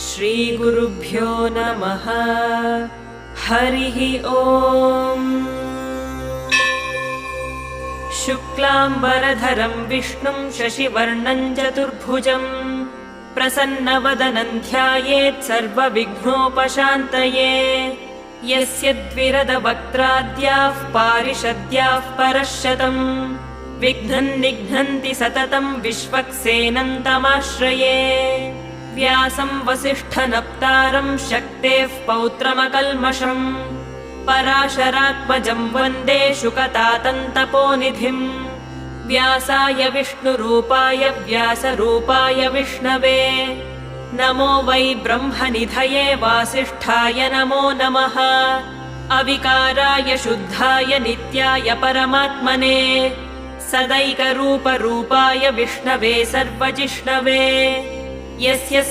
श्रीगुरुभ्यो नमः। हरिः ओम्। शुक्लाम्बरधरं विष्णुं शशिवर्णं चतुर्भुजं प्रसन्नवदनं ध्यायेत् सर्वविघ्नोपशान्तये। यस्य द्विरदवक्त्राद्याः पारिषद्याः परश्शतम् विघ्नं निघ्नन्ति सततं विश्वक्सेनं तमाश्रये। व्यासं वसिष्ठनप्तारं शक्तेः पौत्रमकल्मषम् पराशरात्मजं वन्दे शुकतातन्तपोनिधिम्। व्यासाय विष्णुरूपाय व्यासरूपाय विष्णवे नमो वै ब्रह्मनिधये वासिष्ठाय नमो नमः। अविकाराय शुद्धाय नित्याय परमात्मने सदैकरूपरूपाय विष्णवे सर्वजिष्णवे। यस्य